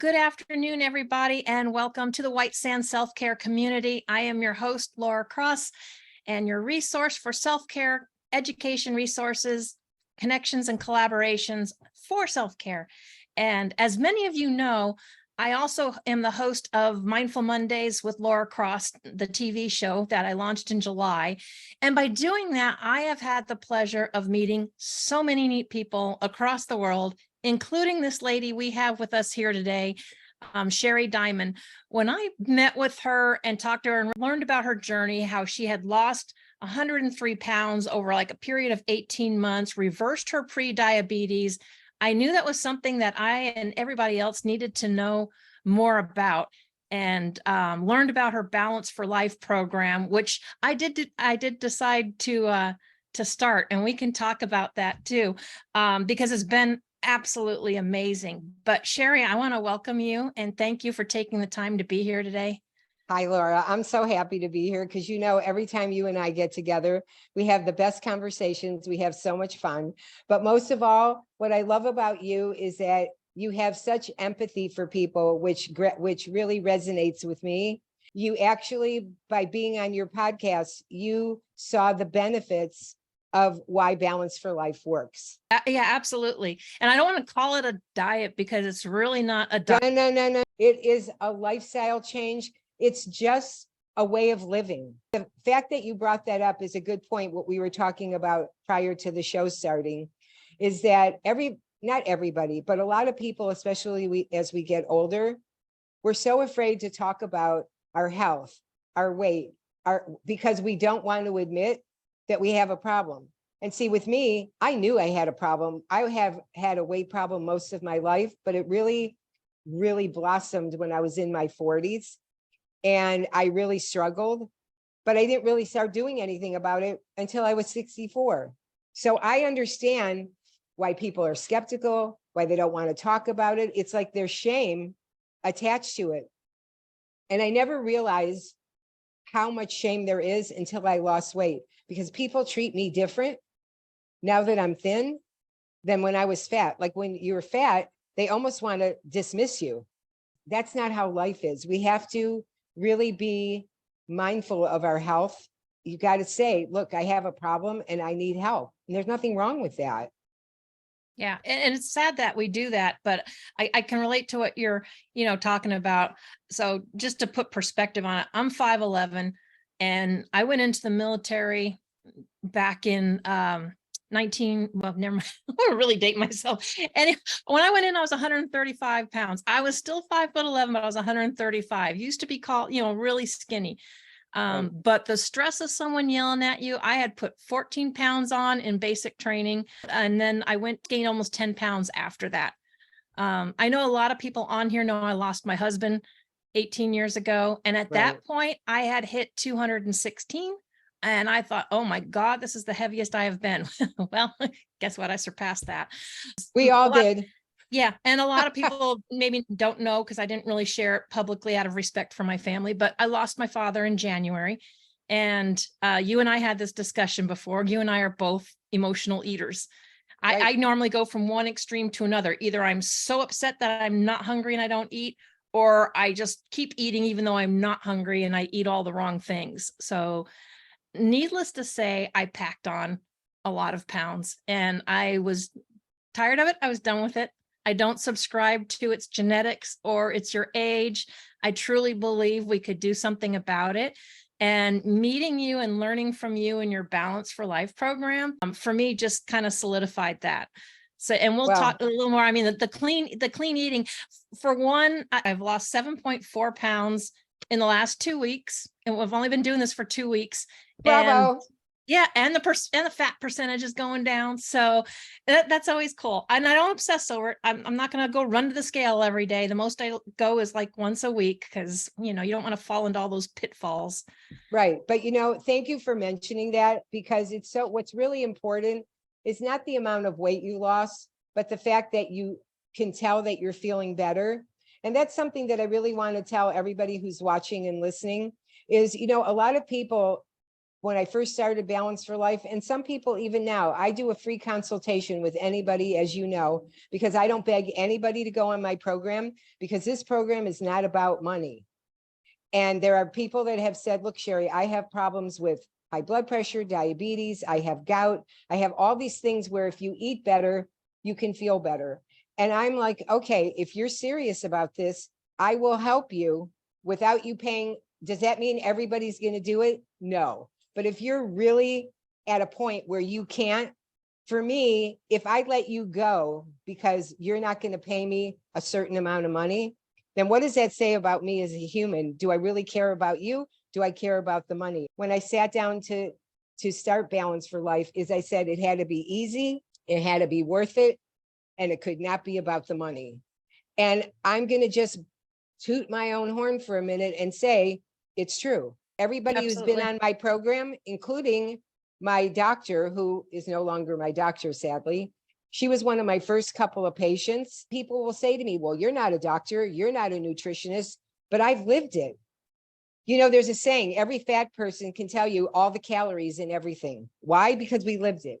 Good afternoon, everybody, and welcome to the White Sand Self-Care Community. I am your host, Laura Cross, and your resource for self-care, education resources, connections, and collaborations for self-care. And as many of you know, I also am the host of Mindful Mondays with Laura Cross, the TV show that I launched in July. And by doing that, I have had the pleasure of meeting so many neat people across the world, including this lady we have with us here today, Sherry Diamond. When I met with her and talked to her and learned about her journey, how she had lost 103 pounds over like a period of 18 months, reversed her pre-diabetes, I knew that was something that I and everybody else needed to know more about, and learned about her Balance for Life program, which I did decide to start, and we can talk about that too, because it's been absolutely amazing. But Sherry, I want to welcome you and thank you for taking the time to be here today. Hi, Laura. I'm so happy to be here because, every time you and I get together, we have the best conversations. We have so much fun. But most of all, what I love about you is that you have such empathy for people, which really resonates with me. You actually, by being on your podcast, you saw the benefits of why Balance for Life works. Yeah, absolutely. And I don't want to call it a diet because it's really not a diet. No. It is a lifestyle change. It's just a way of living. The fact that you brought that up is a good point. What we were talking about prior to the show starting is that not everybody, but a lot of people, especially as we get older, we're so afraid to talk about our health, our weight, because we don't want to admit that we have a problem. And see, with me, I knew I had a problem. I have had a weight problem most of my life, but it really, really blossomed when I was in my 40s. And I really struggled, but I didn't really start doing anything about it until I was 64. So I understand why people are skeptical, why they don't want to talk about it. It's like there's shame attached to it. And I never realized how much shame there is until I lost weight, because people treat me different now that I'm thin than when I was fat. Like when you're fat, they almost want to dismiss you. That's not how life is. We have to really be mindful of our health. You got to say, look, I have a problem and I need help. And there's nothing wrong with that. Yeah. And it's sad that we do that, but I can relate to what you're, talking about. So just to put perspective on it, I'm 5'11", and I went into the military back in, well, never mind. I'm gonna really date myself. And when I went in, I was 135 pounds. I was still 5'11", but I was 135. Used to be called, really skinny. Right. But the stress of someone yelling at you, I had put 14 pounds on in basic training, and then I gained almost 10 pounds after that. I know a lot of people on here know I lost my husband 18 years ago. And at that point, I had hit 216. And I thought, oh my God, this is the heaviest I have been. Well, guess what? I surpassed that. We all did. Yeah. And a lot of people maybe don't know because I didn't really share it publicly out of respect for my family, but I lost my father in January. And you and I had this discussion before. You and I are both emotional eaters. Right. I normally go from one extreme to another. Either I'm so upset that I'm not hungry and I don't eat, or I just keep eating even though I'm not hungry and I eat all the wrong things. So needless to say, I packed on a lot of pounds and I was tired of it. I was done with it. I don't subscribe to it's genetics or it's your age. I truly believe we could do something about it. And meeting you and learning from you and your Balance for Life program, for me, just kind of solidified that. So, and we'll talk a little more. I mean, the clean eating, for one, I've lost 7.4 pounds in the last 2 weeks, and we've only been doing this for 2 weeks. Bravo. And yeah, and the fat percentage is going down, so that's always cool. And I don't obsess over it. I'm not going to go run to the scale every day. The most I go is like once a week because you don't want to fall into all those pitfalls. Right, but thank you for mentioning that, because what's really important is not the amount of weight you lost, but the fact that you can tell that you're feeling better. And that's something that I really want to tell everybody who's watching and listening is, a lot of people when I first started Balance for Life, and some people even now, I do a free consultation with anybody, as you know, because I don't beg anybody to go on my program, because this program is not about money. And there are people that have said, look, Sherry, I have problems with high blood pressure, diabetes, I have gout, I have all these things where if you eat better, you can feel better. And I'm like, okay, if you're serious about this, I will help you without you paying. Does that mean everybody's going to do it? No. But if you're really at a point where you can't, for me, if I let you go because you're not going to pay me a certain amount of money, then what does that say about me as a human? Do I really care about you? Do I care about the money? When I sat down to start Balance for Life, is I said it had to be easy, it had to be worth it, and it could not be about the money. And I'm going to just toot my own horn for a minute and say it's true. Everybody who's been on my program, including my doctor, who is no longer my doctor, sadly, she was one of my first couple of patients. People will say to me, well, you're not a doctor, you're not a nutritionist, but I've lived it. You know, there's a saying, every fat person can tell you all the calories in everything. Why? Because we lived it.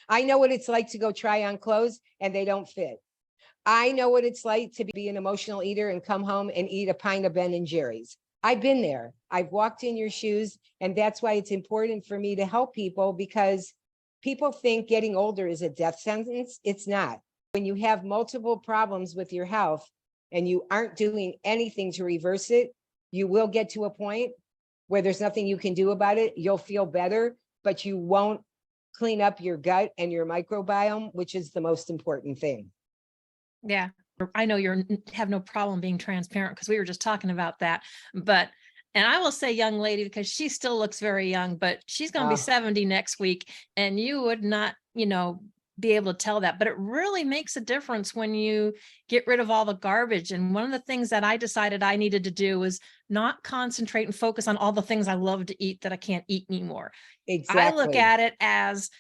I know what it's like to go try on clothes and they don't fit. I know what it's like to be an emotional eater and come home and eat a pint of Ben and Jerry's. I've been there. I've walked in your shoes. And that's why it's important for me to help people, because people think getting older is a death sentence. It's not. When you have multiple problems with your health and you aren't doing anything to reverse it, you will get to a point where there's nothing you can do about it. You'll feel better, but you won't clean up your gut and your microbiome, which is the most important thing. Yeah, I know you have no problem being transparent, because we were just talking about that. But, and I will say young lady, because she still looks very young, but she's going to be 70 next week. And you would not, be able to tell that, but it really makes a difference when you get rid of all the garbage. And one of the things that I decided I needed to do was not concentrate and focus on all the things I love to eat that I can't eat anymore. Exactly. I look at it as,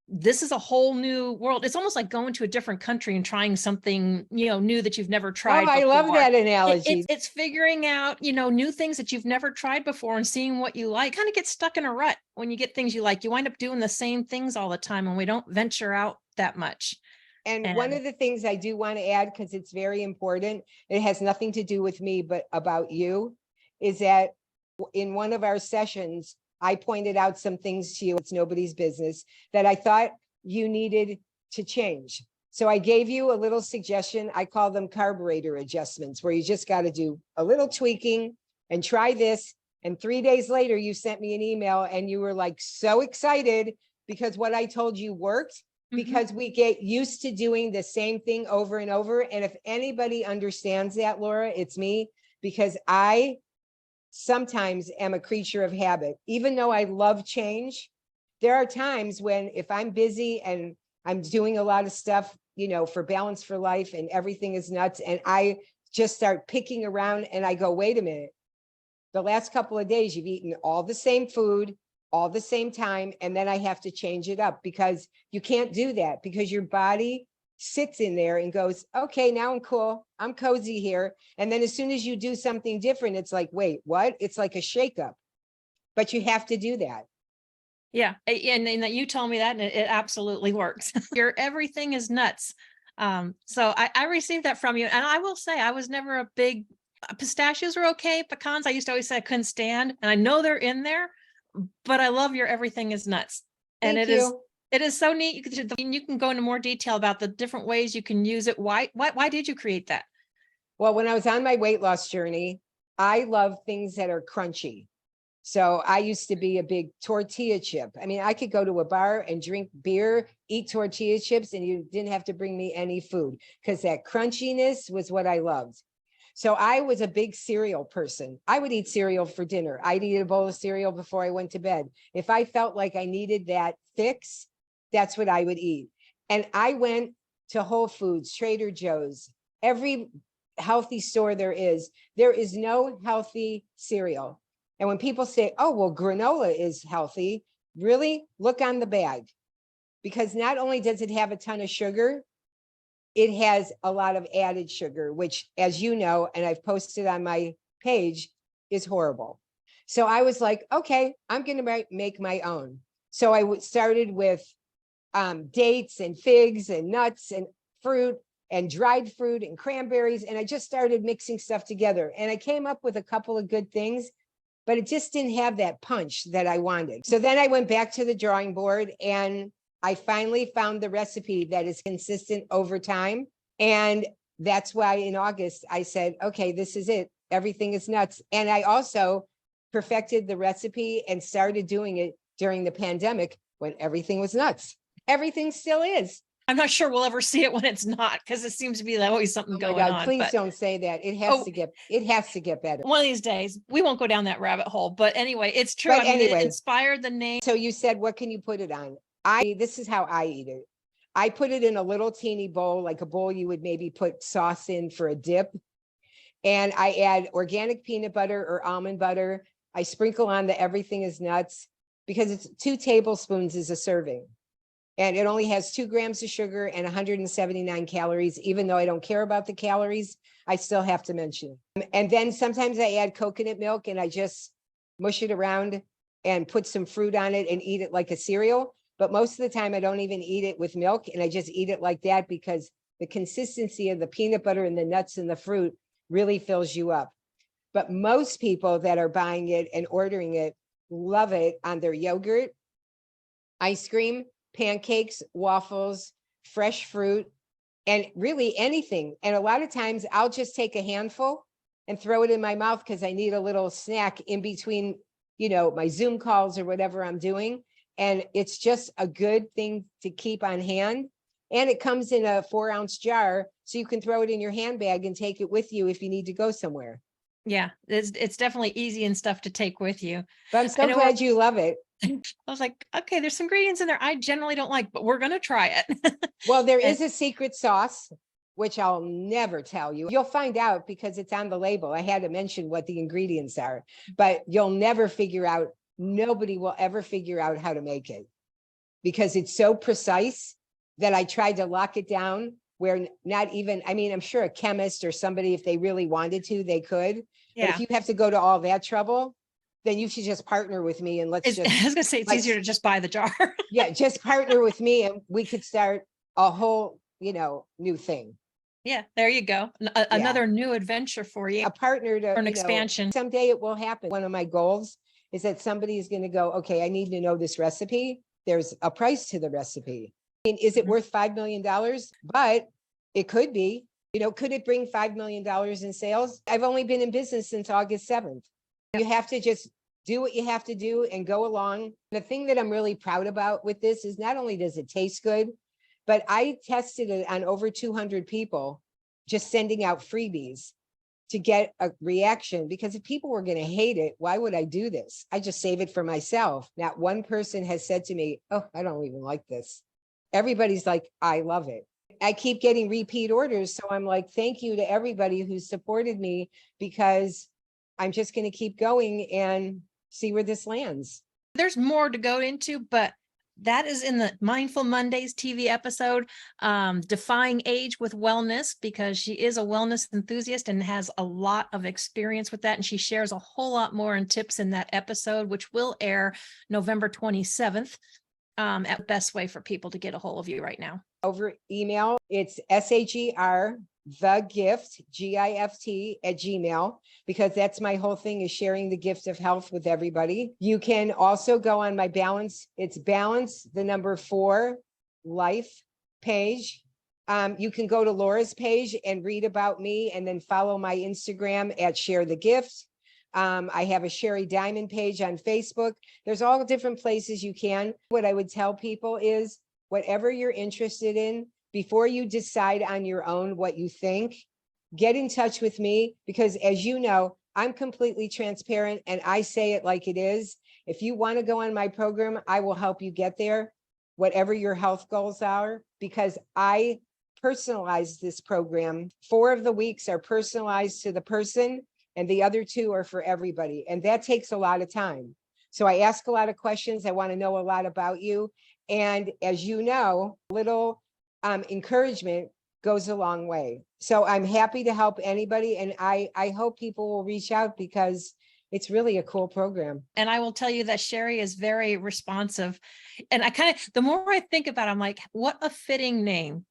this is a whole new world. It's almost like going to a different country and trying something, new that you've never tried I before. love that analogy. It's figuring out, new things that you've never tried before and seeing what you like. Kind of get stuck in a rut when you get things you like. You wind up doing the same things all the time, and we don't venture out that much. And one of the things I do want to add, because it's very important, it has nothing to do with me, but about you, is that in one of our sessions, I pointed out some things to you, it's nobody's business, that I thought you needed to change. So I gave you a little suggestion. I call them carburetor adjustments, where you just got to do a little tweaking and try this. And 3 days later, you sent me an email and you were like so excited because what I told you worked, because we get used to doing the same thing over and over. And if anybody understands that, Laura, it's me, because I sometimes am a creature of habit. Even though I love change, there are times when if I'm busy and I'm doing a lot of stuff, for Balance for Life and everything is nuts, and I just start picking around and I go, wait a minute, the last couple of days you've eaten all the same food, all the same time, and then I have to change it up, because you can't do that, because your body sits in there and goes, okay, now I'm cool, I'm cozy here. And then as soon as you do something different, it's like, wait, what? It's like a shakeup, but you have to do that. Yeah. And you told me that, and it absolutely works. Your everything is nuts. So I received that from you. And I will say, I was never a big, pistachios are okay. Pecans, I used to always say I couldn't stand. And I know they're in there, but I love your everything is nuts. And Thank you. It is so neat. You can go into more detail about the different ways you can use it. Why did you create that? Well, when I was on my weight loss journey, I love things that are crunchy. So I used to be a big tortilla chip. I mean, I could go to a bar and drink beer, eat tortilla chips, and you didn't have to bring me any food, because that crunchiness was what I loved. So I was a big cereal person. I would eat cereal for dinner. I'd eat a bowl of cereal before I went to bed. If I felt like I needed that fix, that's what I would eat. And I went to Whole Foods, Trader Joe's, every healthy store there is no healthy cereal. And when people say, oh, well, granola is healthy, really look on the bag, because not only does it have a ton of sugar, it has a lot of added sugar, which, as you know, and I've posted on my page, is horrible. So I was like, okay, I'm going to make my own. So I started with dates and figs and nuts and fruit and dried fruit and cranberries. And I just started mixing stuff together. And I came up with a couple of good things, but it just didn't have that punch that I wanted. So then I went back to the drawing board and I finally found the recipe that is consistent over time. And that's why in August, I said, okay, this is it. Everything is nuts. And I also perfected the recipe and started doing it during the pandemic when everything was nuts. Everything still is. I'm not sure we'll ever see it when it's not, because it seems to be always something Oh my going God, on. please But don't say that. It has to get better. one of these days, we won't go down that rabbit hole. But anyway, it's true. But I mean, anyway. it inspired the name. So you said, what can you put it on? This is how I eat it. I put it in a little teeny bowl, like a bowl you would maybe put sauce in for a dip. And I add organic peanut butter or almond butter. I sprinkle on the everything is nuts because it's 2 tablespoons is a serving. And it only has 2 grams of sugar and 179 calories. Even though I don't care about the calories, I still have to mention it. And then sometimes I add coconut milk and I just mush it around and put some fruit on it and eat it like a cereal. But most of the time I don't even eat it with milk and I just eat it like that because the consistency of the peanut butter and the nuts and the fruit really fills you up. But most people that are buying it and ordering it love it on their yogurt, ice cream, pancakes, waffles, fresh fruit, and really anything. And a lot of times I'll just take a handful and throw it in my mouth because I need a little snack in between, my Zoom calls or whatever I'm doing. And it's just a good thing to keep on hand. And it comes in a 4-ounce jar, so you can throw it in your handbag and take it with you if you need to go somewhere. Yeah, it's definitely easy and stuff to take with you. But I'm so glad you love it. I was like, okay, there's some ingredients in there I generally don't like, but we're going to try it. Well, there is a secret sauce, which I'll never tell you. You'll find out because it's on the label. I had to mention what the ingredients are, but you'll never figure out. Nobody will ever figure out how to make it because it's so precise that I tried to lock it down where not even, I'm sure a chemist or somebody, if they really wanted to, they could. Yeah. But if you have to go to all that trouble, then you should just partner with me and let's just. I was gonna say it's easier to just buy the jar. Yeah, just partner with me and we could start a whole, new thing. Yeah, there you go. Another new adventure for you. A partner to an expansion. Someday it will happen. One of my goals is that somebody is going to go, okay, I need to know this recipe. There's a price to the recipe. Is it worth $5 million? But it could be. Could it bring $5 million in sales? I've only been in business since August 7th. You have to just do what you have to do and go along. The thing that I'm really proud about with this is not only does it taste good, but I tested it on over 200 people, just sending out freebies to get a reaction. Because if people were going to hate it, why would I do this? I just save it for myself. Not one person has said to me, oh, I don't even like this. Everybody's like, I love it. I keep getting repeat orders. So I'm like, thank you to everybody who supported me because I'm just going to keep going and see where this lands. There's more to go into, but that is in the Mindful Mondays TV episode, Defying Age with Wellness, because she is a wellness enthusiast and has a lot of experience with that. And she shares a whole lot more and tips in that episode, which will air November 27th. At the best way for people to get a hold of you right now. Over email, it's SAGR, the gift, GIFT at Gmail, because that's my whole thing is sharing the gift of health with everybody. You can also go on my balance. It's balance, the number 4 life page. You can go to Laura's page and read about me and then follow my Instagram at Share the Gift. I have a Sherry Diamond page on Facebook. There's all different places you can. What I would tell people is whatever you're interested in, before you decide on your own what you think, get in touch with me because as you know, I'm completely transparent and I say it like it is. If you want to go on my program, I will help you get there, whatever your health goals are, because I personalize this program. 4 of the weeks are personalized to the person and the other 2 are for everybody. And that takes a lot of time. So I ask a lot of questions. I want to know a lot about you. And as you know, little encouragement goes a long way. So I'm happy to help anybody. And I hope people will reach out because it's really a cool program. And I will tell you that Sherry is very responsive. And the more I think about it, I'm like, what a fitting name,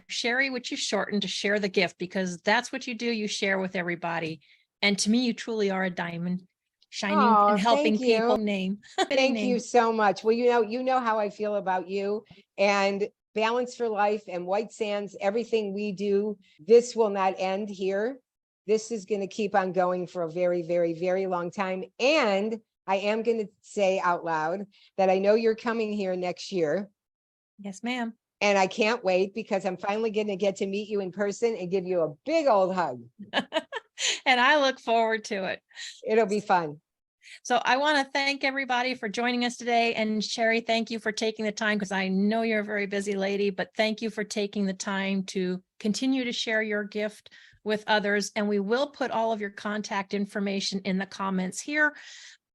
Sherry, which you shorten to share the gift, because that's what you do. You share with everybody. And to me, you truly are a diamond shining Oh, and helping thank you. people. Name. Thank you so much. Well, you know how I feel about you and Balance for Life and White Sands, everything we do. This will not end here. This is going to keep on going for a very, very, very long time. And I am going to say out loud that I know you're coming here next year. Yes, ma'am. And I can't wait because I'm finally going to get to meet you in person and give you a big old hug. And I look forward to it. It'll be fun. So I want to thank everybody for joining us today. And Sherry, thank you for taking the time, because I know you're a very busy lady, but thank you for taking the time to continue to share your gift with others. And we will put all of your contact information in the comments here.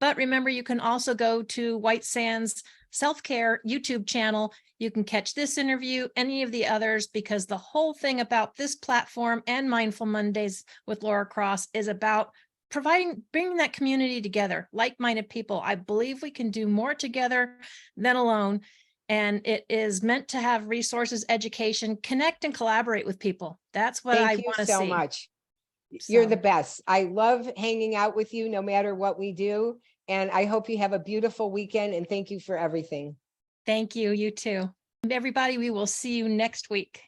But remember, you can also go to White Sands Self-Care YouTube channel. You can catch this interview, any of the others, because the whole thing about this platform and Mindful Mondays with Laura Cross is about bringing that community together, like-minded people. I believe we can do more together than alone. And it is meant to have resources, education, connect and collaborate with people. That's what I want to see. Thank you so much. You're the best. I love hanging out with you no matter what we do. And I hope you have a beautiful weekend, and thank you for everything. Thank you. You too. Everybody, we will see you next week.